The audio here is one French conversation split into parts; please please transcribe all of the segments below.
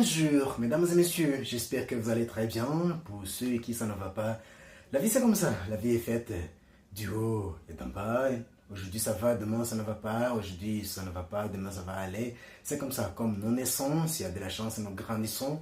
Bonjour, mesdames et messieurs, j'espère que vous allez très bien. Pour ceux qui ça ne va pas, la vie c'est comme ça. La vie est faite du haut et d'en bas. Aujourd'hui ça va, demain ça ne va pas. Aujourd'hui ça ne va pas, demain ça va aller. C'est comme ça, comme nous naissons, s'il y a de la chance, nous grandissons.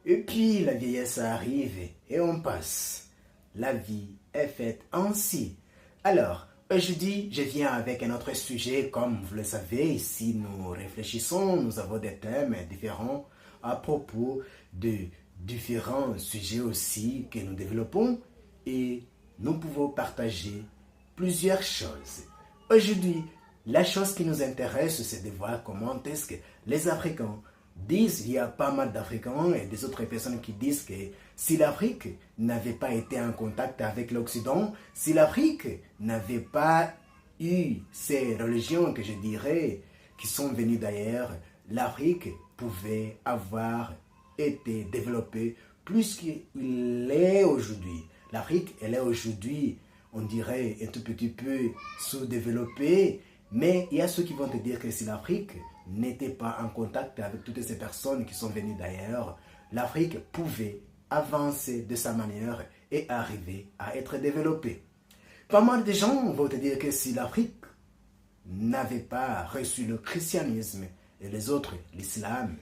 Et puis la vieillesse arrive et on passe. La vie est faite ainsi. Alors, aujourd'hui, je viens avec un autre sujet. Comme vous le savez, ici nous réfléchissons, nous avons des thèmes différents à propos de différents sujets aussi que nous développons et nous pouvons partager plusieurs choses. Aujourd'hui, la chose qui nous intéresse, c'est de voir comment est-ce que les Africains disent, il y a pas mal d'Africains et des autres personnes qui disent que si l'Afrique n'avait pas été en contact avec l'Occident, si l'Afrique n'avait pas eu ces religions que je dirais qui sont venues d'ailleurs, l'Afrique pouvait avoir été développée plus qu'il est aujourd'hui. L'Afrique, elle est aujourd'hui, on dirait, un tout petit peu sous-développée, mais il y a ceux qui vont te dire que si l'Afrique n'était pas en contact avec toutes ces personnes qui sont venues d'ailleurs, l'Afrique pouvait avancer de sa manière et arriver à être développée. Pas mal de gens vont te dire que si l'Afrique n'avait pas reçu le christianisme et les autres, l'islam,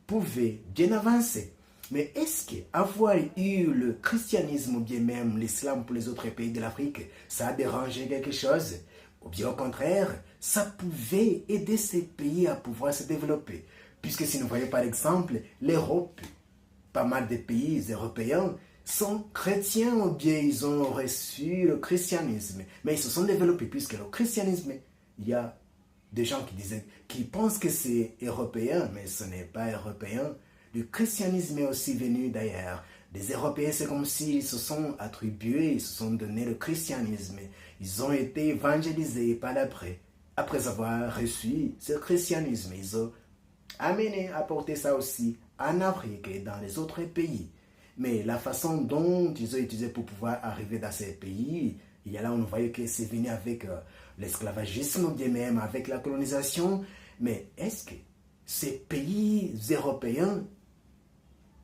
pouvaient bien avancer. Mais est-ce qu'avoir eu le christianisme ou bien même l'islam pour les autres pays de l'Afrique, ça a dérangé quelque chose? Ou bien au contraire, ça pouvait aider ces pays à pouvoir se développer. Puisque si nous voyons par exemple l'Europe, pas mal de pays européens sont chrétiens ou bien ils ont reçu le christianisme. Mais ils se sont développés puisque le christianisme, il y a des gens qui pensent que c'est européen, mais ce n'est pas européen. Le christianisme est aussi venu d'ailleurs. Les Européens, c'est comme s'ils se sont attribués, ils se sont donné le christianisme. Ils ont été évangélisés par l'après. Après avoir reçu ce christianisme, ils ont amené, apporté ça aussi en Afrique et dans les autres pays. Mais la façon dont ils ont utilisé pour pouvoir arriver dans ces pays, il y a là on voyait que c'est venu avec l'esclavagisme ou bien même avec la colonisation. Mais est-ce que ces pays européens,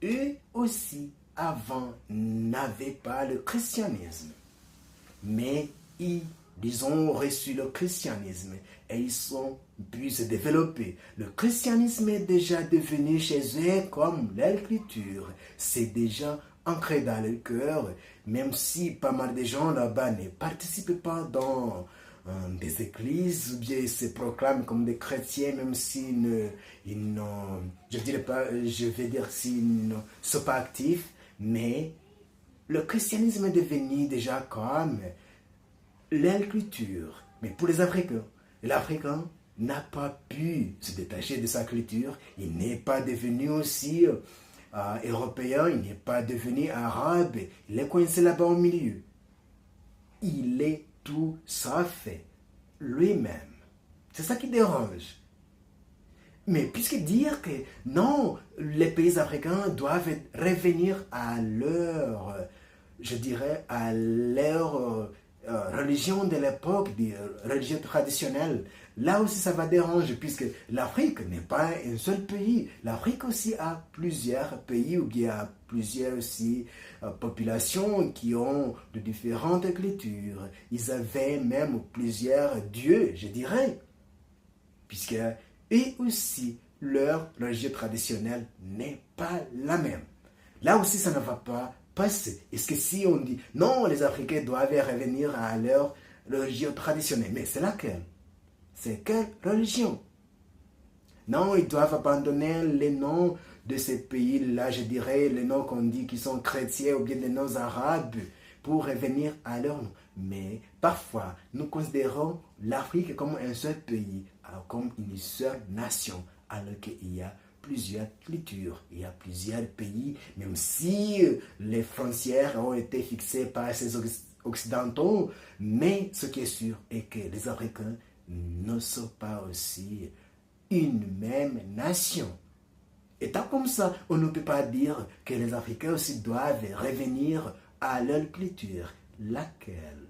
eux aussi, avant, n'avaient pas le christianisme? Mais ils ont reçu le christianisme et ils ont pu se développer. Le christianisme est déjà devenu chez eux comme l'écriture. C'est déjà ancré dans le cœur, même si pas mal de gens là-bas ne participent pas dans des églises ou bien se proclament comme des chrétiens, même s'ils n'ont, je dirais pas, je vais dire s'ils ne sont pas actifs, mais le christianisme est devenu déjà comme l'écriture. Mais pour les Africains, l'Africain n'a pas pu se détacher de sa culture. Il n'est pas devenu aussi européen, il n'est pas devenu arabe. Il est coincé là-bas au milieu. Il est tout ça fait lui-même. C'est ça qui dérange. Mais puisque dire que non, les pays africains doivent revenir à leur, je dirais, à leur religion de l'époque, des religions traditionnelles, là aussi ça va déranger puisque l'Afrique n'est pas un seul pays. L'Afrique aussi a plusieurs pays ou bien a plusieurs aussi populations qui ont de différentes cultures. Ils avaient même plusieurs dieux, je dirais, puisque et aussi leur religion traditionnelle n'est pas la même. Là aussi ça ne va pas passer. Est-ce que si on dit non, les Africains doivent revenir à leur religion traditionnelle, mais c'est laquelle? C'est quelle religion? Non, ils doivent abandonner les noms de ces pays-là, je dirais, les noms qu'on dit qui sont chrétiens ou bien les noms arabes pour revenir à leur nom. Mais parfois, nous considérons l'Afrique comme un seul pays, comme une seule nation, alors qu'il y a plusieurs cultures, il y a plusieurs pays, même si les frontières ont été fixées par ces occidentaux, mais ce qui est sûr est que les Africains ne sont pas aussi une même nation. Étant comme ça, on ne peut pas dire que les Africains aussi doivent revenir à leur culture. Laquelle?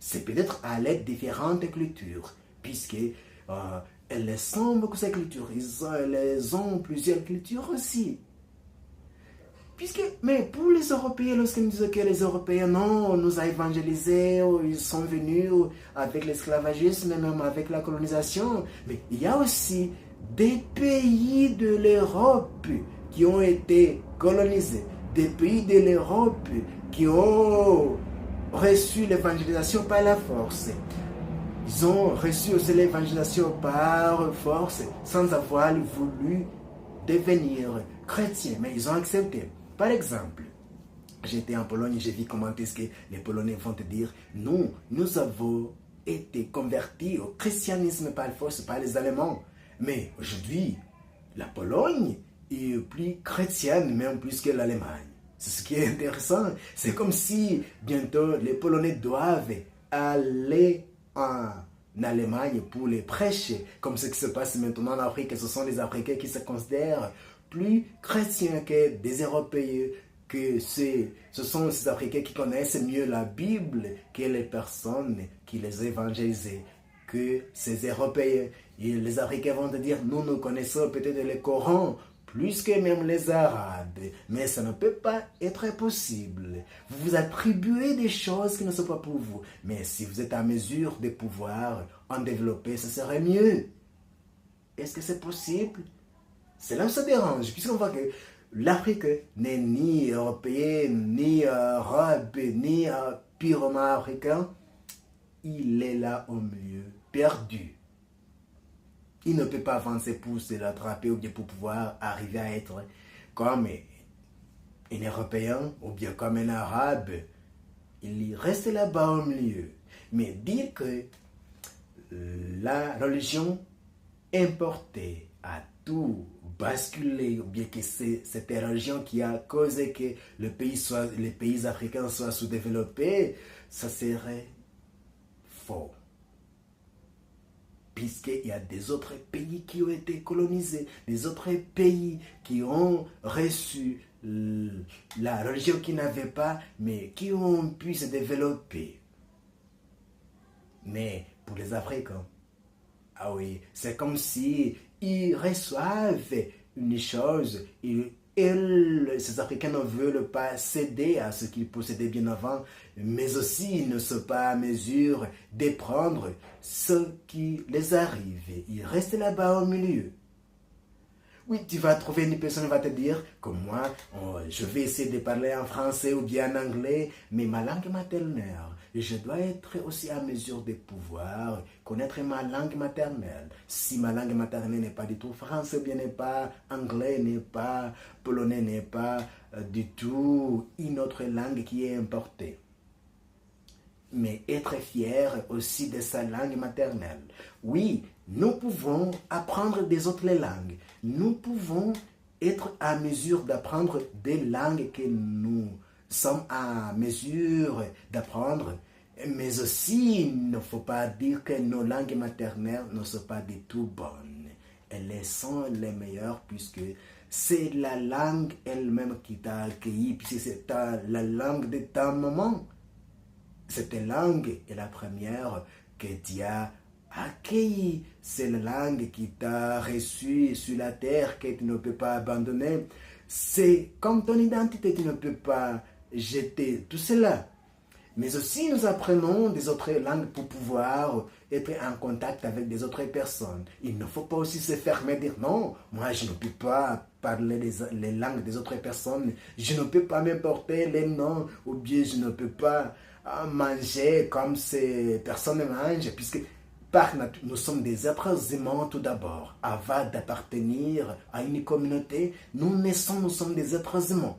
C'est peut-être à l'aide de différentes cultures, puisque Elles sont beaucoup ces cultures. Elles ont plusieurs cultures aussi. Mais pour les Européens, lorsqu'ils disent que les Européens, non, nous a évangélisés, ils sont venus avec l'esclavagisme, même avec la colonisation. Mais il y a aussi des pays de l'Europe qui ont été colonisés, des pays de l'Europe qui ont reçu l'évangélisation par la force. Ils ont reçu aussi l'évangélisation par force sans avoir voulu devenir chrétiens, mais ils ont accepté. Par exemple, j'étais en Pologne, j'ai vu comment est-ce que les Polonais vont te dire, nous avons été convertis au christianisme par force, par les Allemands. Mais aujourd'hui, la Pologne est plus chrétienne, même plus que l'Allemagne. C'est ce qui est intéressant. C'est comme si bientôt les Polonais doivent aller en Allemagne pour les prêcher, comme ce qui se passe maintenant en Afrique. Ce sont les Africains qui se considèrent plus chrétiens que des Européens, que ce sont ces Africains qui connaissent mieux la Bible que les personnes qui les évangélisent, que ces Européens. Et les Africains vont te dire, nous connaissons peut-être le Coran plus que même les Arabes, mais ça ne peut pas être possible. Vous vous attribuez des choses qui ne sont pas pour vous, mais si vous êtes à mesure de pouvoir en développer, ce serait mieux. Est-ce que c'est possible? Cela se dérange, puisqu'on voit que l'Afrique n'est ni européenne, ni arabe, ni purement africain. Il est là au milieu, perdu. Il ne peut pas avancer pour se l'attraper ou bien pour pouvoir arriver à être comme un Européen ou bien comme un Arabe. Il reste là-bas au milieu. Mais dire que la religion importée a tout basculé, ou bien que c'est cette religion qui a causé que les pays africains soient sous-développés, ça serait faux. Puisqu'il y a des autres pays qui ont été colonisés, des autres pays qui ont reçu la religion qu'ils n'avaient pas, mais qui ont pu se développer. Mais pour les Africains, ah oui, c'est comme si ils reçoivent une chose et ces Africains ne veulent pas céder à ce qu'ils possédaient bien avant, mais aussi ils ne sont pas à mesure de prendre ce qui les arrive. Ils restent là-bas au milieu. Oui, tu vas trouver une personne qui va te dire que moi, je vais essayer de parler en français ou bien en anglais, mais ma langue maternelle, je dois être aussi à mesure de pouvoir connaître ma langue maternelle. Si ma langue maternelle n'est pas du tout français, ou bien n'est pas anglais, n'est pas polonais, n'est pas du tout une autre langue qui est importée. Mais être fier aussi de sa langue maternelle. Oui, nous pouvons apprendre des autres langues. Nous pouvons être à mesure d'apprendre des langues que nous sommes à mesure d'apprendre. Mais aussi, il ne faut pas dire que nos langues maternelles ne sont pas du tout bonnes. Elles sont les meilleures puisque c'est la langue elle-même qui t'a accueilli, puisque c'est la langue de ta maman. Cette langue est la première que tu as accueillie. C'est la langue qui t'a reçu sur la terre que tu ne peux pas abandonner. C'est comme ton identité, tu ne peux pas jeter tout cela. Mais aussi, nous apprenons des autres langues pour pouvoir être en contact avec des autres personnes. Il ne faut pas aussi se fermer, dire non, moi je ne peux pas parler les langues des autres personnes, je ne peux pas m'importer les noms, ou bien je ne peux pas manger comme ces personnes mangent, puisque par nature, nous sommes des êtres humains tout d'abord. Avant d'appartenir à une communauté, nous naissons, nous sommes des êtres humains.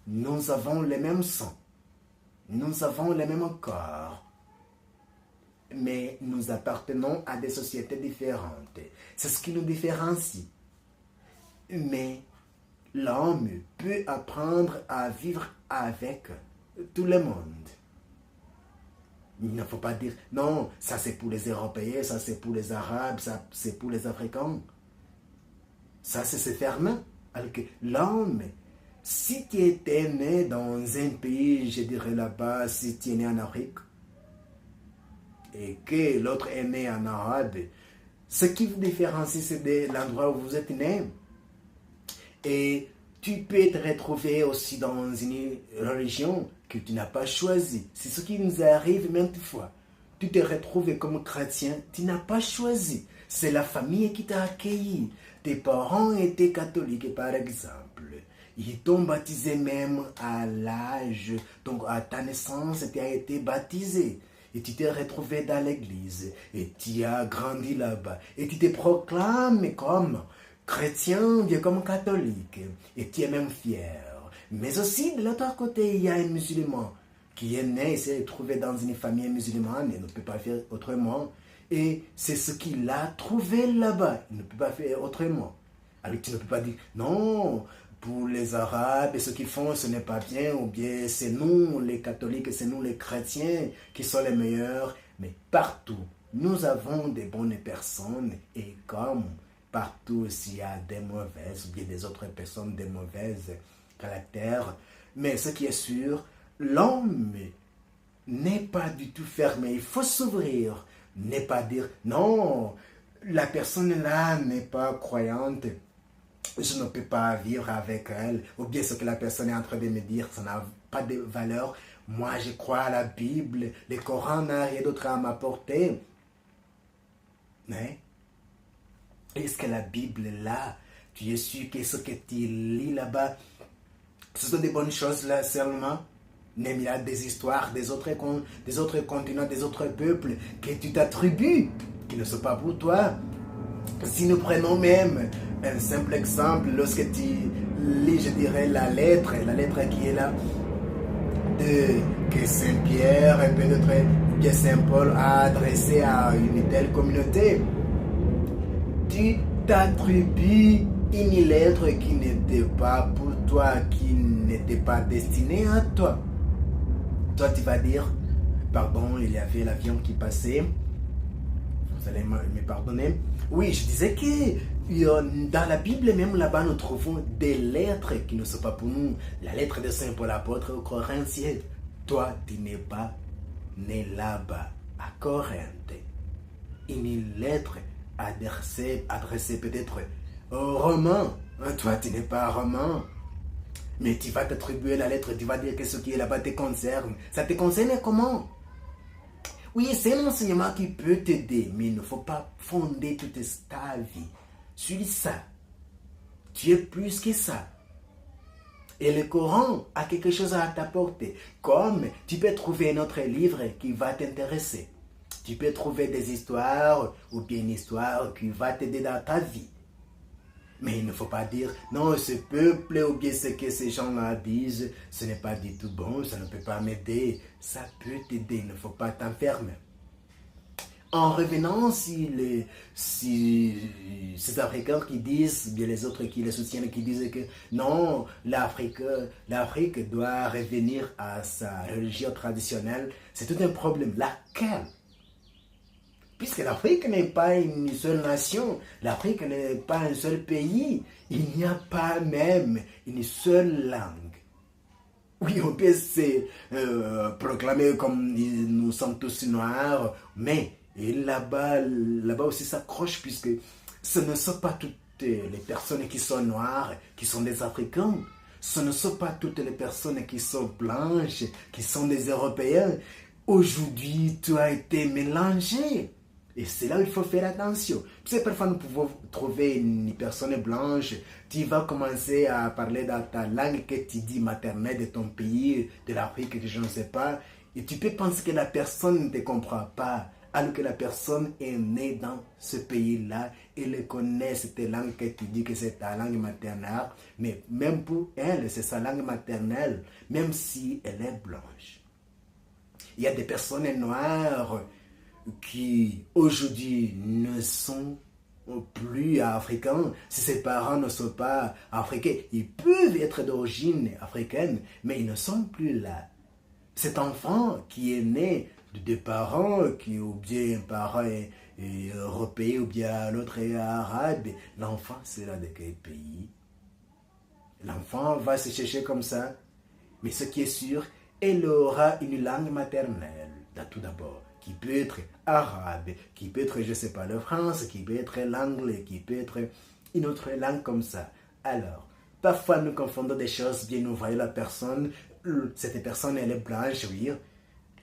Nous avons le même sang. Nous avons le même corps, mais nous appartenons à des sociétés différentes. C'est ce qui nous différencie. Mais l'homme peut apprendre à vivre avec tout le monde. Il ne faut pas dire, non, ça c'est pour les Européens, ça c'est pour les Arabes, ça c'est pour les Africains. Ça c'est se fermer. Alors que l'homme, si tu étais né dans un pays, je dirais là-bas, si tu es né en Afrique, et que l'autre est né en Arabe, Ce qui vous différencie, c'est de l'endroit où vous êtes né. Et tu peux te retrouver aussi dans une religion que tu n'as pas choisie. C'est ce qui nous arrive maintes fois. Tu te retrouves comme chrétien, tu n'as pas choisi. C'est la famille qui t'a accueilli. Tes parents étaient catholiques, par exemple. Ils t'ont baptisé même à l'âge, donc à ta naissance, tu as été baptisé. Et tu t'es retrouvé dans l'église. Et tu as grandi là-bas. Et tu te proclames comme chrétien, bien comme catholique. Et tu es même fier. Mais aussi, de l'autre côté, il y a un musulman qui est né et s'est trouvé dans une famille musulmane et ne peut pas faire autrement. Et c'est ce qu'il a trouvé là-bas. Il ne peut pas faire autrement. Alors tu ne peux pas dire, non, pour les Arabes, ce qu'ils font, ce n'est pas bien, ou bien c'est nous, les catholiques, c'est nous, les chrétiens, qui sont les meilleurs. Mais partout, nous avons des bonnes personnes, et comme partout, s'il y a des mauvaises, ou bien des autres personnes, des mauvaises caractères, mais ce qui est sûr, l'homme n'est pas du tout fermé. Il faut s'ouvrir, n'est pas dire, non, la personne là n'est pas croyante, je ne peux pas vivre avec elle, ou bien ce que la personne est en train de me dire, ça n'a pas de valeur. Moi, je crois à la Bible, le Coran n'a rien d'autre à m'apporter. Mais, est-ce que la Bible là, tu es sûr que ce que tu lis là-bas, ce sont des bonnes choses là seulement? Même il y a des histoires des autres continents, des autres peuples que tu t'attribues, qui ne sont pas pour toi. Si nous prenons même un simple exemple, lorsque tu lis, je dirais, la lettre qui est là, que Saint-Pierre et peut-être que Saint-Paul a adressé à une telle communauté, tu t'attribues une lettre qui n'était pas pour toi, qui n'était pas destinée à toi. Toi, tu vas dire, pardon, il y avait l'avion qui passait, vous allez me pardonner. Oui, je disais que dans la Bible, même là-bas, nous trouvons des lettres qui ne sont pas pour nous. La lettre de Saint Paul apôtre aux Corinthiens. Toi, tu n'es pas né là-bas, à Corinthe. Une lettre adressée peut-être aux Romains. Toi, tu n'es pas romain. Mais tu vas t'attribuer la lettre, tu vas dire que ce qui est là-bas te concerne. Ça te concerne comment? Oui, c'est un enseignement qui peut t'aider, mais il ne faut pas fonder toute ta vie sur ça. Tu es plus que ça. Et le Coran a quelque chose à t'apporter. Comme tu peux trouver un autre livre qui va t'intéresser. Tu peux trouver des histoires ou bien une histoire qui va t'aider dans ta vie. Mais il ne faut pas dire, non, ce peuple ou bien ce que ces gens-là disent, ce n'est pas du tout bon, ça ne peut pas m'aider. Ça peut t'aider, il ne faut pas t'enfermer. En revenant, si ces Africains qui disent, bien les autres qui les soutiennent, qui disent que non, l'Afrique doit revenir à sa religion traditionnelle, c'est tout un problème. Laquelle? Puisque l'Afrique n'est pas une seule nation, l'Afrique n'est pas un seul pays, il n'y a pas même une seule langue. Oui, on peut se proclamer comme nous sommes tous noirs, mais là-bas aussi s'accroche, puisque ce ne sont pas toutes les personnes qui sont noires, qui sont des Africains. Ce ne sont pas toutes les personnes qui sont blanches, qui sont des Européens. Aujourd'hui, tout a été mélangé. Et c'est là où il faut faire attention. Tu sais, parfois nous pouvons trouver une personne blanche, tu vas commencer à parler dans ta langue que tu dis maternelle de ton pays, de l'Afrique, que je ne sais pas, et tu peux penser que la personne ne te comprend pas, alors que la personne est née dans ce pays-là, et elle connaît cette langue que tu dis que c'est ta langue maternelle, mais même pour elle, c'est sa langue maternelle, même si elle est blanche. Il y a des personnes noires qui aujourd'hui ne sont plus africains, si ses parents ne sont pas africains, ils peuvent être d'origine africaine, mais ils ne sont plus là. Cet enfant qui est né de deux parents, qui ou bien un parent est européen ou bien l'autre est arabe, l'enfant sera de quel pays? L'enfant va se chercher comme ça, mais ce qui est sûr, elle aura une langue maternelle, tout d'abord, qui peut être arabe, qui peut être, je ne sais pas, le français, qui peut être l'anglais, qui peut être une autre langue comme ça. Alors, parfois nous confondons des choses, bien nous voyons la personne, cette personne elle est blanche, oui,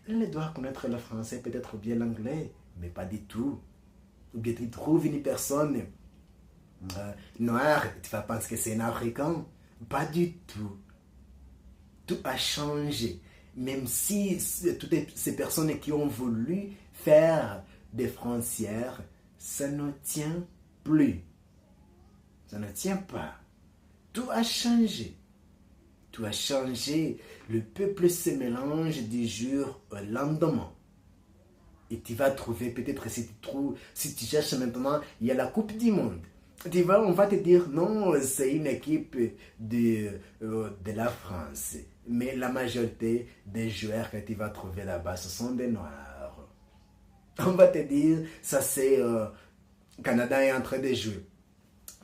elle doit connaître le français, peut-être bien l'anglais, mais pas du tout. Ou bien tu trouves une personne noire, tu vas penser que c'est un Africain. Pas du tout. Tout a changé. Même si toutes ces personnes qui ont voulu faire des frontières, ça ne tient plus. Ça ne tient pas. Tout a changé. Tout a changé. Le peuple se mélange du jour au lendemain. Et tu vas trouver, peut-être si tu cherches maintenant, il y a la Coupe du Monde. On va te dire, non, c'est une équipe de la France. Mais la majorité des joueurs que tu vas trouver là-bas, ce sont des Noirs. On va te dire, ça c'est Canada est en train de jouer.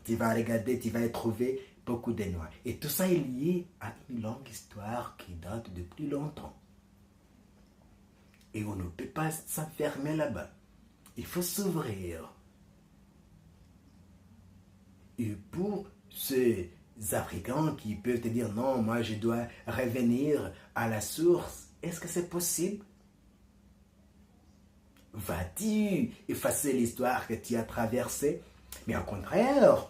Tu vas regarder, tu vas y trouver beaucoup de Noirs. Et tout ça est lié à une longue histoire qui date de plus longtemps. Et on ne peut pas s'enfermer là-bas. Il faut s'ouvrir. Et pour ces Africains qui peuvent te dire non, moi je dois revenir à la source, est-ce que c'est possible? Vas-tu effacer l'histoire que tu as traversée? Mais au contraire,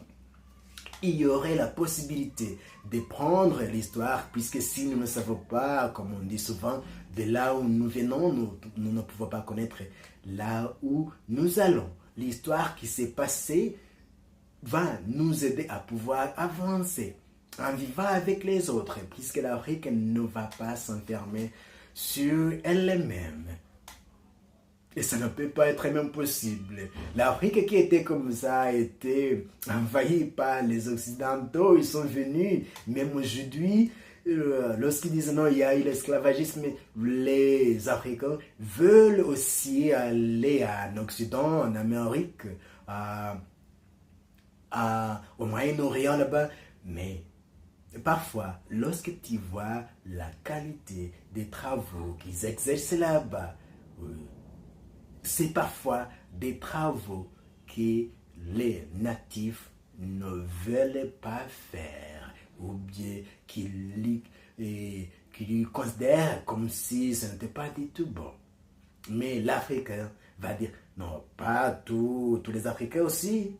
il y aurait la possibilité de prendre l'histoire, puisque si nous ne savons pas, comme on dit souvent, de là où nous venons, nous ne pouvons pas connaître là où nous allons. L'histoire qui s'est passée va nous aider à pouvoir avancer en vivant avec les autres, puisque l'Afrique ne va pas s'enfermer sur elle-même. Et ça ne peut pas être même possible. L'Afrique qui était comme ça a été envahie par les Occidentaux. Ils sont venus, même aujourd'hui, lorsqu'ils disent non, il y a eu l'esclavagisme, les Africains veulent aussi aller en Occident, en Amérique, au Moyen-Orient là-bas. Mais parfois, lorsque tu vois la qualité des travaux qu'ils exercent là-bas, c'est parfois des travaux que les natifs ne veulent pas faire ou bien qu'ils considèrent comme si ce n'était pas du tout bon. Mais l'Africain va dire, non, pas tous les Africains aussi.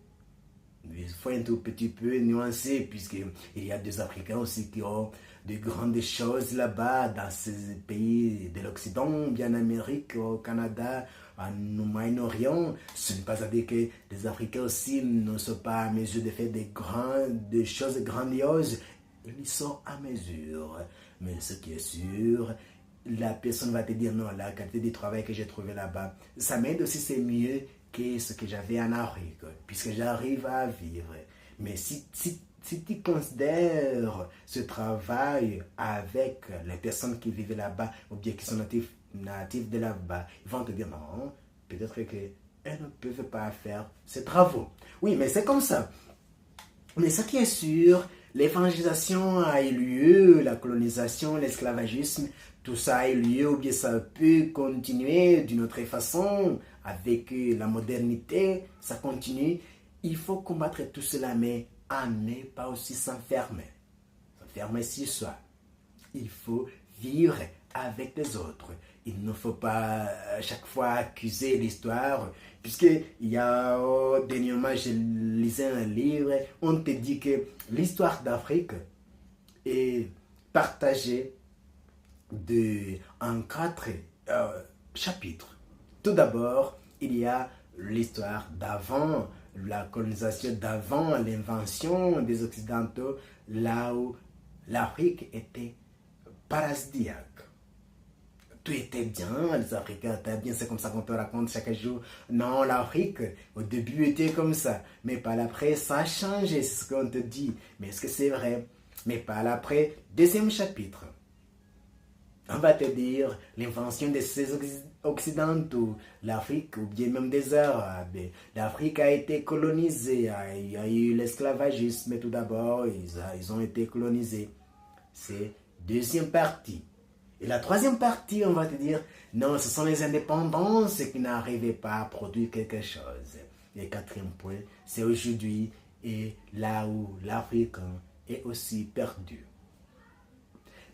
Il faut un tout petit peu nuancer, puisqu'il y a des Africains aussi qui ont de grandes choses là-bas, dans ces pays de l'Occident, bien en Amérique, au Canada, au Moyen-Orient. Ce n'est pas à dire que les Africains aussi ne sont pas à mesure de faire des choses grandioses. Ils sont à mesure. Mais ce qui est sûr, la personne va te dire, non, la qualité du travail que j'ai trouvé là-bas, ça m'aide aussi, c'est mieux que ce que j'avais en Afrique, puisque j'arrive à vivre. Mais si tu considères ce travail avec les personnes qui vivent là-bas, ou bien qui sont natifs de là-bas, ils vont te dire non, peut-être qu'elles ne peuvent pas faire ces travaux. Oui, mais c'est comme ça. Mais ce qui est sûr, l'évangélisation a eu lieu, la colonisation, l'esclavagisme, tout ça a eu lieu, ou bien ça peut continuer d'une autre façon, avec la modernité, ça continue. Il faut combattre tout cela, mais à ne pas aussi s'enfermer. S'enfermer sur soi. Il faut vivre avec les autres. Il ne faut pas à chaque fois accuser l'histoire, puisqu'il y a, dernièrement, je lisais un livre, on te dit que l'histoire d'Afrique est partagée en 4 chapitres. Tout d'abord, il y a l'histoire d'avant la colonisation, d'avant l'invention des Occidentaux, là où l'Afrique était paradisiaque. Tout était bien, les Africains étaient bien, c'est comme ça qu'on te raconte chaque jour. Non, l'Afrique, au début, était comme ça. Mais par après, ça a changé, c'est ce qu'on te dit. Mais est-ce que c'est vrai? Mais par après, deuxième chapitre. On va te dire l'invention de ces Occidentaux, l'Afrique ou bien même des Arabes. L'Afrique a été colonisée, il y a eu l'esclavagisme tout d'abord, ils ont été colonisés. C'est deuxième partie. Et la troisième partie, on va te dire, non, ce sont les indépendances qui n'arrivaient pas à produire quelque chose. Et le quatrième point, c'est aujourd'hui et là où l'Afrique est aussi perdue.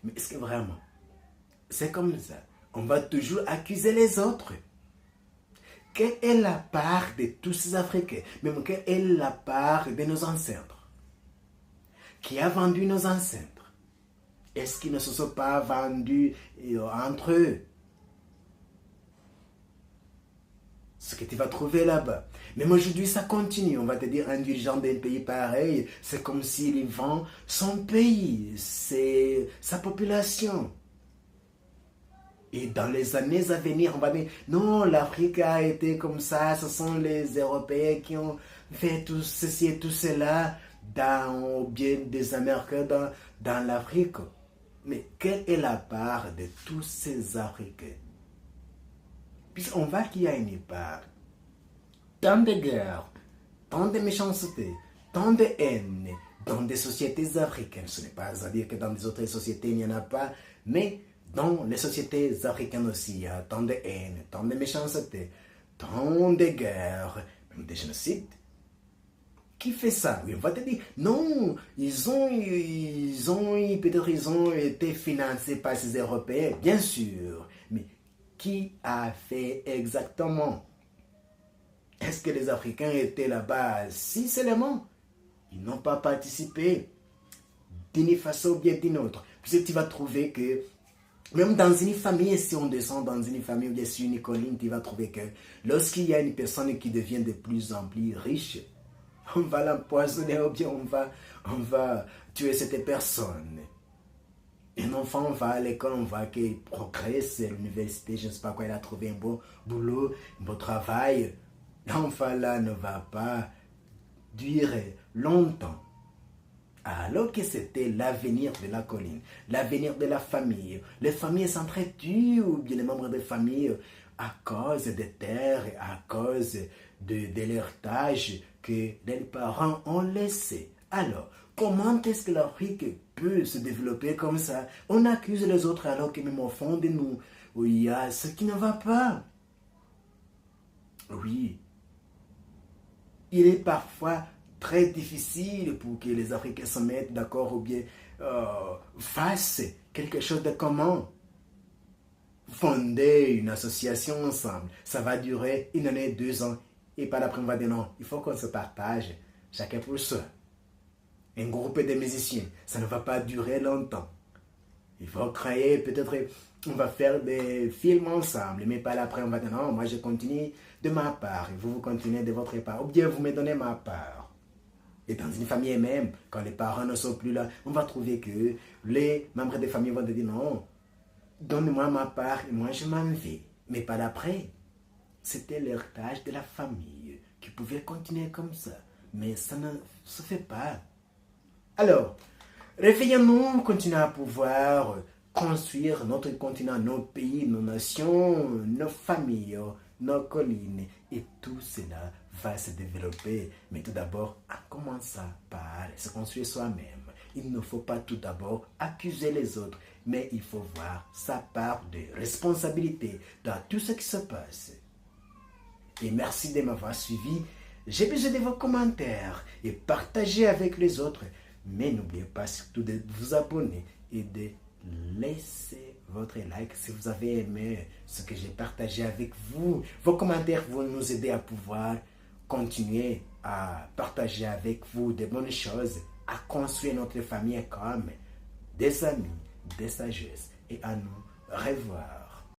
Mais est-ce que vraiment, c'est comme ça? On va toujours accuser les autres. Quelle est la part de tous ces Africains? Même quelle est la part de nos ancêtres? Qui a vendu nos ancêtres? Est-ce qu'ils ne se sont pas vendus entre eux? Ce que tu vas trouver là-bas. Même aujourd'hui, ça continue. On va te dire, un dirigeant d'un pays pareil, c'est comme s'il vend son pays, c'est sa population. Et dans les années à venir, on va dire, non, l'Afrique a été comme ça, ce sont les Européens qui ont fait tout ceci et tout cela, ou bien des Américains dans l'Afrique. Mais quelle est la part de tous ces Africains? Puisqu'on voit qu'il y a une part. Tant de guerres, tant de méchanceté, tant de haine dans des sociétés africaines. Ce n'est pas à dire que dans les autres sociétés, il n'y en a pas, mais dans les sociétés africaines aussi, il y a tant de haine, tant de méchanceté, tant de guerres, même des génocides. Qui fait ça? Oui, on va te dire, non, peut-être ils ont été financés par ces Européens, bien sûr, mais qui a fait exactement? Est-ce que les Africains étaient là-bas si seulement? Ils n'ont pas participé d'une façon ou bien d'une autre. Puis tu vas trouver que même dans une famille, si on descend dans une famille ou bien sur une colline, tu vas trouver que lorsqu'il y a une personne qui devient de plus en plus riche, on va l'empoisonner ou bien on va tuer cette personne. Un enfant va à l'école, on voit qu'il progresse à l'université, je ne sais pas quoi, il a trouvé un bon boulot, un bon travail. L'enfant là ne va pas durer longtemps. Alors que c'était l'avenir de la colline, l'avenir de la famille. Les familles s'entretuent ou bien les membres de famille à cause des terres, à cause de l'héritage que les parents ont laissé. Alors, comment est-ce que l'Afrique peut se développer comme ça? On accuse les autres alors que même au fond de nous, il y a ce qui ne va pas. Oui. Il est parfois très difficile pour que les Africains se mettent d'accord ou bien fassent quelque chose de commun. Fonder une association ensemble, ça va durer 1 année, 2 ans. Et par après, on va dire non, il faut qu'on se partage, chacun pour soi. Un groupe de musiciens, ça ne va pas durer longtemps. Il faut créer, peut-être, on va faire des films ensemble, mais par après, on va dire non, moi je continue de ma part, et vous continuez de votre part, ou bien vous me donnez ma part. Et dans une famille même, quand les parents ne sont plus là, on va trouver que les membres de famille vont dire non, donne-moi ma part et moi je m'en vais. Mais par après, c'était l'héritage de la famille qui pouvait continuer comme ça. Mais ça ne se fait pas. Alors, réveillons-nous, continuons à pouvoir construire notre continent, nos pays, nos nations, nos familles, nos collines. Et tout cela va se développer. Mais tout d'abord, en commençant par se construire soi-même. Il ne faut pas tout d'abord accuser les autres, mais il faut voir sa part de responsabilité dans tout ce qui se passe. Et merci de m'avoir suivi. J'ai besoin de vos commentaires et partagez avec les autres. Mais n'oubliez pas surtout de vous abonner et de laisser votre like si vous avez aimé ce que j'ai partagé avec vous. Vos commentaires vont nous aider à pouvoir continuer à partager avec vous de bonnes choses, à construire notre famille comme des amis, des sagesses et à nous revoir.